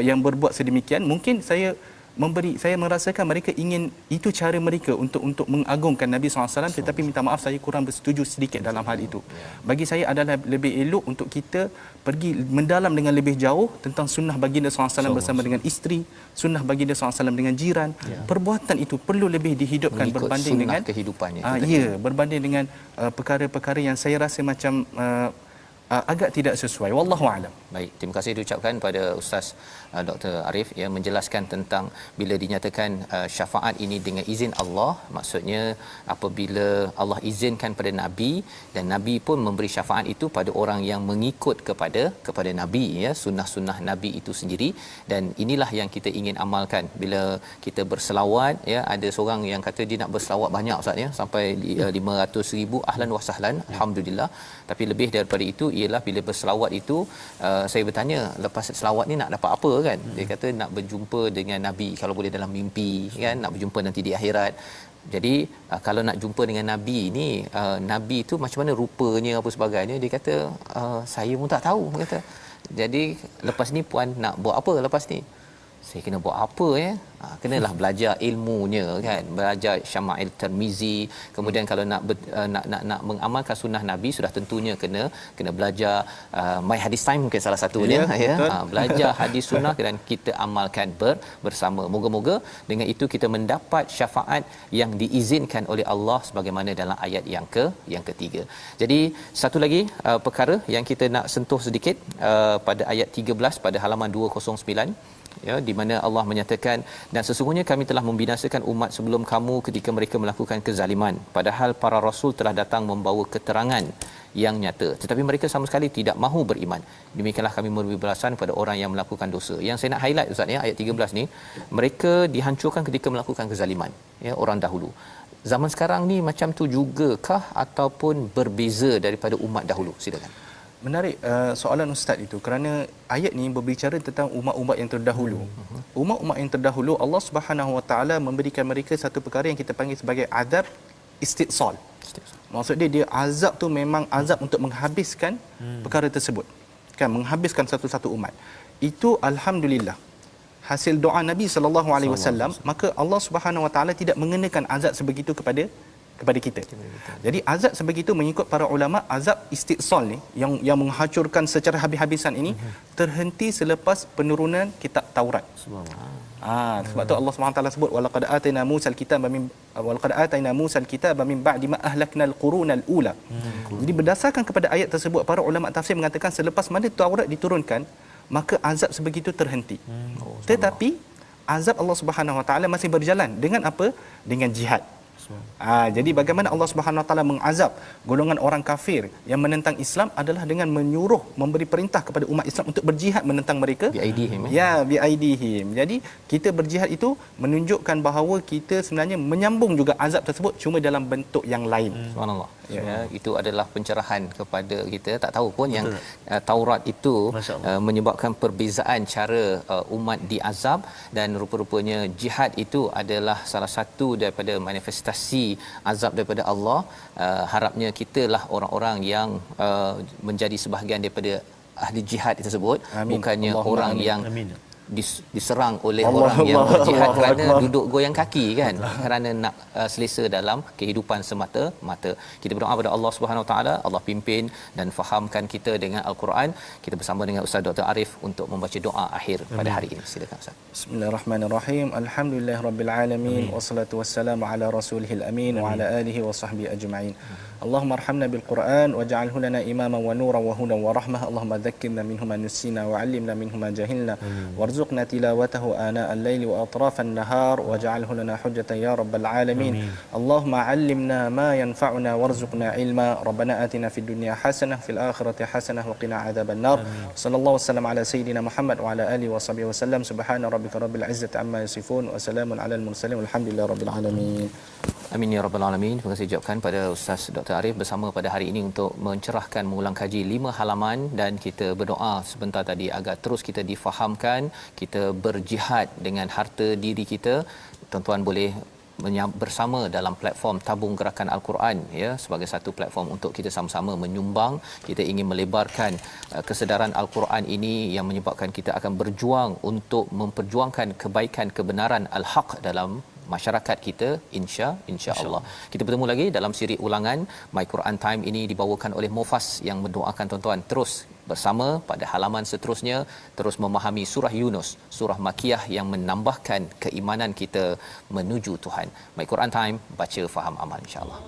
yang berbuat sedemikian. Mungkin saya merasakan mereka ingin, itu cara mereka untuk mengagungkan Nabi SAW, tetapi minta maaf saya kurang bersetuju sedikit dalam hal itu. Bagi saya adalah lebih elok untuk kita pergi mendalam dengan lebih jauh tentang sunnah baginda SAW bersama dengan isteri, sunnah baginda SAW dengan jiran. Perbuatan itu perlu lebih dihidupkan mengikut berbanding dengan kehidupannya. Berbanding dengan perkara-perkara yang saya rasa macam agak tidak sesuai. Wallahu a'lam. Baik, terima kasih diucapkan pada Ustaz Dr. Arif yang menjelaskan tentang bila dinyatakan syafaat ini dengan izin Allah, maksudnya apabila Allah izinkan pada Nabi dan Nabi pun memberi syafaat itu pada orang yang mengikut kepada Nabi, ya, sunnah-sunnah Nabi itu sendiri. Dan inilah yang kita ingin amalkan bila kita berselawat, ya. Ada seorang yang kata dia nak berselawat banyak Ustaz, ya, sampai 500,000 ahlan wa sahlan, alhamdulillah. Tapi lebih daripada itu ialah bila berselawat itu, saya bertanya, lepas selawat ni nak dapat apa, kan? Dia kata nak berjumpa dengan Nabi, kalau boleh dalam mimpi, kan, nak berjumpa nanti di akhirat. Jadi kalau nak jumpa dengan Nabi ni, Nabi tu macam mana rupanya apa sebagainya, dia kata saya pun tak tahu, kata. Jadi lepas ni puan nak buat apa lepas ni? Saya kena buat apa, ya? Kenalah belajar ilmunya, kan, belajar Syama'il Tirmizi. Kemudian kalau nak mengamalkan sunnah Nabi, sudah tentunya kena belajar My Hadis Time, mungkin salah satunya, ya. Belajar hadis sunnah dan kita amalkan bersama. Moga-moga dengan itu kita mendapat syafaat yang diizinkan oleh Allah sebagaimana dalam ayat yang ketiga. Jadi satu lagi perkara yang kita nak sentuh sedikit pada ayat 13 pada halaman 209, ya, di mana Allah menyatakan, dan sesungguhnya kami telah membinasakan umat sebelum kamu ketika mereka melakukan kezaliman, padahal para rasul telah datang membawa keterangan yang nyata, tetapi mereka sama sekali tidak mahu beriman. Demikianlah kami memberi balasan kepada orang yang melakukan dosa. Yang saya nak highlight Ustaz, ya, ayat 13 ni, mereka dihancurkan ketika melakukan kezaliman, ya, orang dahulu. Zaman sekarang ni macam tu jugakah ataupun berbeza daripada umat dahulu? Silakan. Menarik soalan Ustaz itu, kerana ayat ni berbicara tentang umat-umat yang terdahulu. Umat-umat yang terdahulu, Allah Subhanahu Wa Taala memberikan mereka satu perkara yang kita panggil sebagai azab istisal. Maksud dia azab tu memang azab untuk menghabiskan perkara tersebut, kan, menghabiskan satu-satu umat. Itu alhamdulillah hasil doa Nabi sallallahu alaihi wasallam, maka Allah Subhanahu Wa Taala tidak mengenakan azab sebegitu kepada kita. Jadi azab sebegitu mengikut para ulama, azab istiqsal ni yang menghancurkan secara habis-habisan ini terhenti selepas penurunan kitab Taurat. Sebab tu Allah Subhanahu taala sebut walaqad atayna Musa al-kitaba min ba'di ma ahlakna al-quruna al-ula. Jadi berdasarkan kepada ayat tersebut para ulama tafsir mengatakan selepas mana Taurat diturunkan maka azab sebegitu terhenti. Tetapi azab Allah Subhanahu Wa Taala masih berjalan dengan apa? Dengan jihad. Jadi bagaimana Allah Subhanahu Wa Taala mengazab golongan orang kafir yang menentang Islam adalah dengan menyuruh, memberi perintah kepada umat Islam untuk berjihad menentang mereka. Biaidihim. Biaidihim. Jadi kita berjihad itu menunjukkan bahawa kita sebenarnya menyambung juga azab tersebut cuma dalam bentuk yang lain. Subhanallah. Itu adalah pencerahan kepada kita. Tak tahu pun yang Taurat itu menyebabkan perbezaan cara umat diazab, dan rupa-rupanya jihad itu adalah salah satu daripada manifestasi azab daripada Allah. Harapnya kitalah orang-orang yang menjadi sebahagian daripada ahli jihad tersebut. Amin. Bukannya Allahumma orang amin. Yang amin. Diserang oleh orang yang berjihad kerana duduk goyang kaki kan, kerana nak selesa dalam kehidupan semata-mata. Kita berdoa kepada Allah Subhanahu Wa Taala, Allah pimpin dan fahamkan kita dengan Al-Quran. Kita bersama dengan Ustaz Dr. Arif untuk membaca doa akhir pada hari ini. Silakan Ustaz. Bismillahirrahmanirrahim. Alhamdulillahirabbil alamin wassalatu wassalamu ala rasulihil amin wa ala alihi wa sahbihi ajma'in. Allahumma arhamna bil Quran waj'alhu lana imaman wa nuran wa hudan wa rahmah. Allahumma dhakkirna minhu ma nusina wa 'allimna minhu ma jahilna warzuqna tilawatahu ana al-laili wa atrafan nahar waj'alhu lana hujjatan ya rabbal alamin. Allahumma 'allimna ma yanfa'una warzuqna ilma. Rabbana atina fid dunya hasanah fil akhirati hasanah wa qina adzaban nar. Sallallahu wasallam ala sayidina Muhammad wa ala alihi wa sahbihi wasallam. Subhana rabbika rabbil izzati amma yasifun wa salamun alal mursalin walhamdulillahi rabbil alamin. Amin ya rabbal alamin. Terima kasih ucapkan pada Ustaz Dr. Arif bersama pada hari ini untuk mencerahkan mengulang kaji 5 halaman, dan kita berdoa sebentar tadi agar terus kita difahamkan, kita berjihad dengan harta diri kita. Tuan-tuan boleh bersama dalam platform Tabung Gerakan Al-Quran ya, sebagai satu platform untuk kita sama-sama menyumbang. Kita ingin melebarkan kesedaran Al-Quran ini yang menyebabkan kita akan berjuang untuk memperjuangkan kebaikan, kebenaran al-haq dalam masyarakat kita, insya-Allah. Kita bertemu lagi dalam siri ulangan My Quran Time ini dibawakan oleh Mufas yang mendoakan tuan-tuan terus bersama pada halaman seterusnya, terus memahami surah Yunus, surah Makiyah yang menambahkan keimanan kita menuju Tuhan. My Quran Time, baca, faham, amal, insya-Allah.